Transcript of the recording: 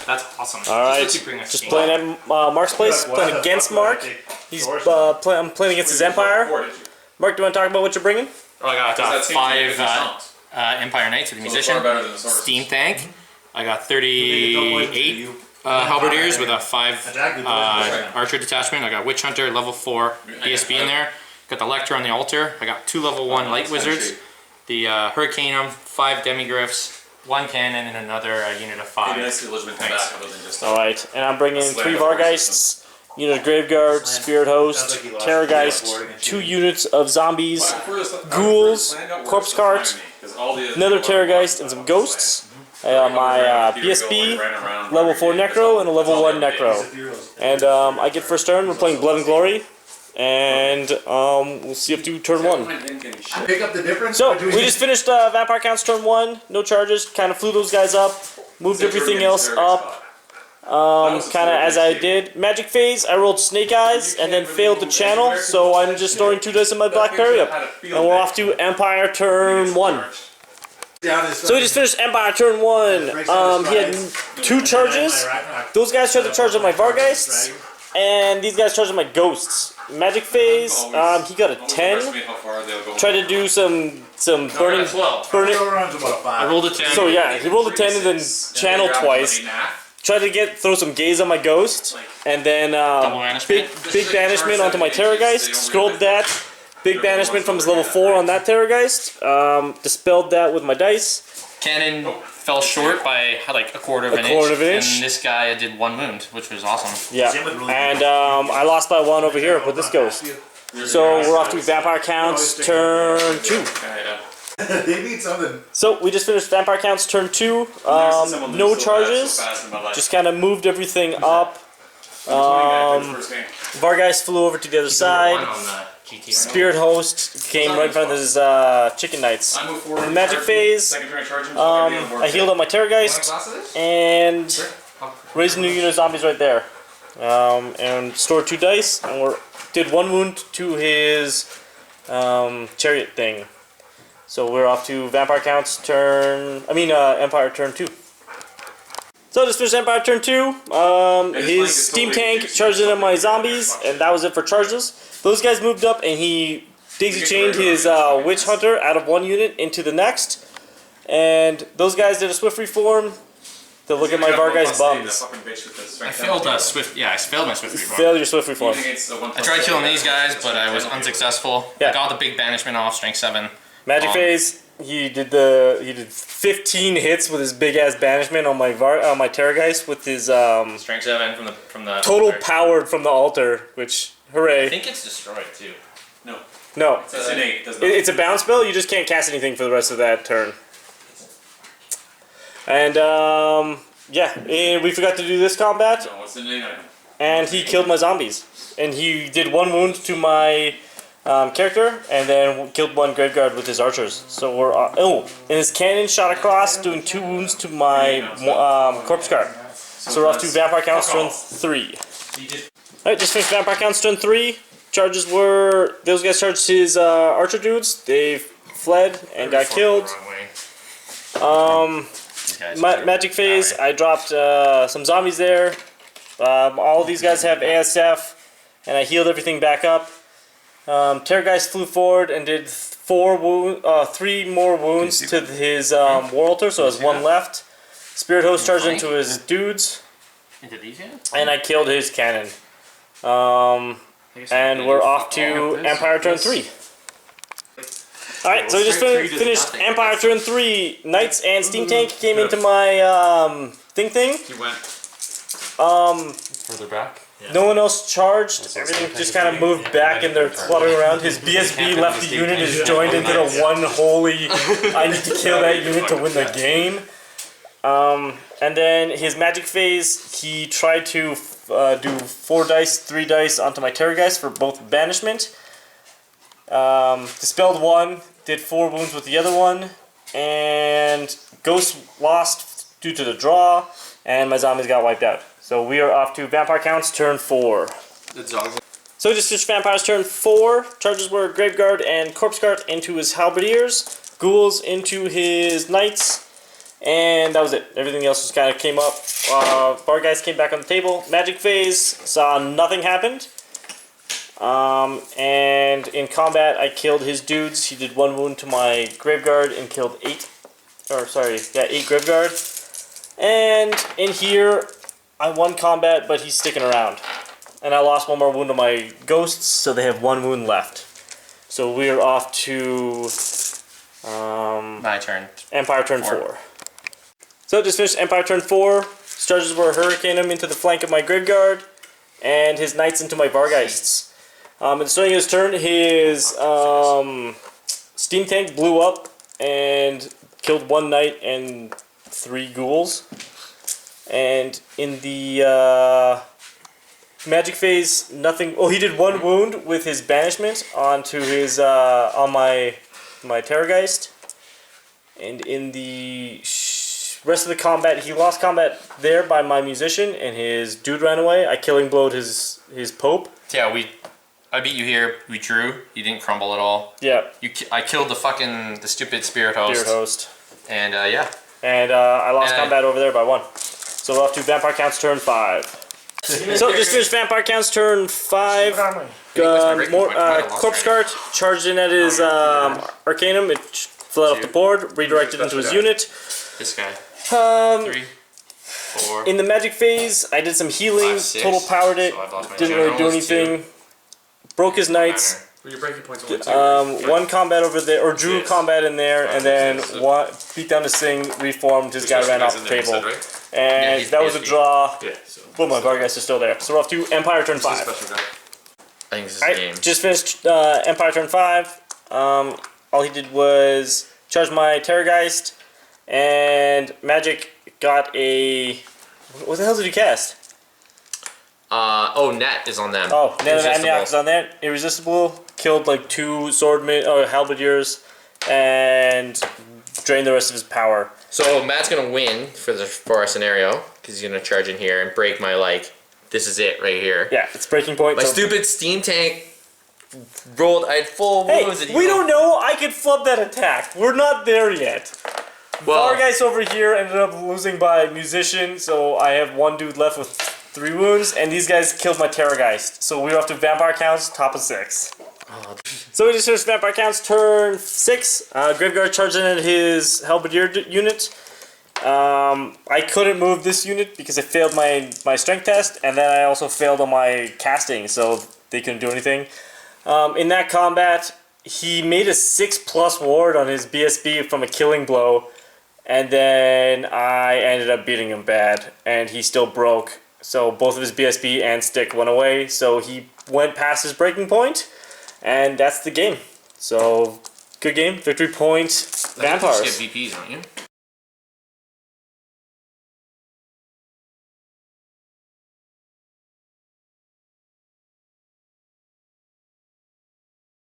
That's awesome. Alright, just playing at Mark's place, playing against Mark. I'm playing against his Empire. Mark, do you want to talk about what you're bringing? Oh, I got 5 Empire Knights with a musician, steam tank. I got 38 halberdiers with a 5 archer detachment. I got Witch Hunter, level 4 BSB in there. Got the Lector on the altar. I got 2 level 1 light wizards. The Hurricaneum, 5 demigriffs, 1 cannon, and another unit of 5. Alright, and I'm bringing 3 Vargeists, unit of Graveguard, Spirit Host, Terrorgeist, 2 units of zombies, ghouls, corpse cart, another Terrorgeist, and some ghosts. I have my BSB, level 4 Necro, and a level 1 Necro. And I get first turn. We're playing Blood and Glory. And we'll see up to turn 1. Pick up the difference. So we just finished Vampire Counts turn 1. No charges. Kind of flew those guys up. Moved everything else up. Kind of as I did. Magic phase. I rolled Snake Eyes and then failed the channel. So I'm just storing 2 dice in my Black Parry up. And we're off to Empire turn 1. So we just finished Empire turn 1. He had 2 charges. Those guys tried to charge on my Vargeists. And these guys charged on my Ghosts. Magic phase, he got a 10. Tried to do some burning. I rolled a 10. So yeah, he rolled a 10 and then channeled twice. Tried to throw some gaze on my Ghost, and then big banishment onto my Terrorgeist. Scrolled that. Big banishment from his level 4 on that Terrorgeist. Dispelled that with my dice. Cannon fell short by like a quarter of an inch. And this guy did 1 wound, which was awesome. Yeah, and I lost by 1 over here with this Ghost. So we're off to Vampire Counts turn 2. They need something. So we just finished Vampire Counts turn 2. No charges. Just kind of moved everything up. Vargeist flew over to the other side. Spirit Host came right in front of his Chicken Knights. In the Magic phase, I healed up my Terrorgeist and raised a new unit of zombies right there. And stored 2 dice and did 1 wound to his chariot thing. So we're off to Vampire Counts Empire turn 2. So just finished Empire turn 2. His steam tank charged into my zombies, and that was it for charges. Those guys moved up, and he daisy-chained his Witch Hunter out of 1 unit into the next. And those guys did a swift reform to look at my Vargeist bums. I failed my swift reform. Failed your swift reform. I tried killing these guys, but I was unsuccessful. Yeah. I got the big banishment off, strength 7. Magic phase. He did 15 hits with his big ass banishment on my Terrorgeist with his strength 7 from the total altar. powered from the altar, which hooray. I think it's destroyed too. No. It's innate. It's a bounce spell. You just can't cast anything for the rest of that turn. And we forgot to do this combat. No, what's the innate item? And he killed my zombies. And he did 1 wound to my character, and then killed 1 Graveguard with his archers. So we're and his cannon shot across, doing 2 wounds to my corpse cart. So we're off to Vampire Counts turn 3. Alright, just finished Vampire Counts turn 3. Charges were those guys charged his archer dudes. They fled and got killed. Magic phase. I dropped some zombies there. All of these guys have ASF, and I healed everything back up. Terrorgeist flew forward and did 3 more wounds to his war altar, so there's 1 left. Spirit Host charged into his dudes, and I killed his cannon. And we're off to Empire turn 3. Alright, so we just finished Empire turn 3. Knights and Steam Tank came into my thing. He went further back. Yeah. No one else charged. Everything just kind of moved back and they're cluttering around. His BSB left the unit, is joined into the one holy, I need to kill that unit to win the game. And then his magic phase, he tried to do 4 dice, 3 dice onto my Terrorgeist for both banishment. Dispelled 1, did 4 wounds with the other one, and Ghost lost due to the draw, and my zombies got wiped out. So we are off to Vampire Counts turn 4. So just finished Vampire's turn 4. Charges were Graveguard and Corpse Cart into his Halberdiers, Ghouls into his Knights, And that was it. Everything else just kind of came up. Bar guys came back on the table. Magic phase, saw nothing happened. And in combat, I killed his dudes. He did 1 wound to my Graveguard and killed 8 Graveguard. And in here, I won combat, but he's sticking around. And I lost 1 more wound to my ghosts, so they have 1 wound left. So we're off to My turn. Empire turn 4. So just finished Empire turn 4. Charges were Hurricane him into the flank of my Graveguard, and his Knights into my Vargheists. At the starting of his turn, his Steam Tank blew up and killed 1 Knight and 3 Ghouls. And in the Magic phase, nothing. Oh, he did 1 wound with his Banishment onto his on my Terrorgeist. And in the rest of the combat, he lost combat there by my Musician, and his dude ran away. I killing blowed his Pope. Yeah, I beat you here. We drew. You didn't crumble at all. Yeah. I killed the stupid Spirit Host. And yeah. And I lost combat over there by 1. So we're off to Vampire Count's turn 5. So just finished Vampire Count's turn 5. Corpse Cart charged in at his Arcanum. It fled off the board, redirected into his unit. This guy. 3, 4. In the Magic phase, I did some healing, 5, 6. total powered it, So didn't really do anything. Broke his Knights. Well, your breaking point's only 2. 1 combat over there, or drew combat in there, and then beat down the Sing, reformed, his guy ran off the table. And that was a draw. Yeah, so. Well, my Vargheists are still there. So we're off to Empire turn 5. Special guy. I think this is Alright, game. just finished Empire turn 5. All he did was charge my Terrorgeist, and Magic got a... What the hell did you cast? Net is on them. Oh, Net Irresistible. is on there. Irresistible. Killed like 2 swordmen or halberdiers, and drained the rest of his power. So Matt's gonna win for our scenario because he's gonna charge in here and break my This is it right here. Yeah, it's breaking point. My stupid Steam Tank rolled. I had full Hey, wounds. we don't know. I could flub that attack. We're not there yet. Well, Vargheists over here ended up losing by Musician, so I have 1 dude left with 3 wounds, and these guys killed my Terrorgeist. So we're off to Vampire Counts, top of 6. So we just finished Vampire Counts turn 6. Graveguard charged in at his Halberdier unit. I couldn't move this unit because I failed my strength test, and then I also failed on my casting, so they couldn't do anything. In that combat, he made a 6+ ward on his BSB from a killing blow, and then I ended up beating him bad, and he still broke. So both of his BSB and stick went away, so he went past his breaking point, and that's the game. So, good game, victory point, Vampires. You just get VPs, don't you?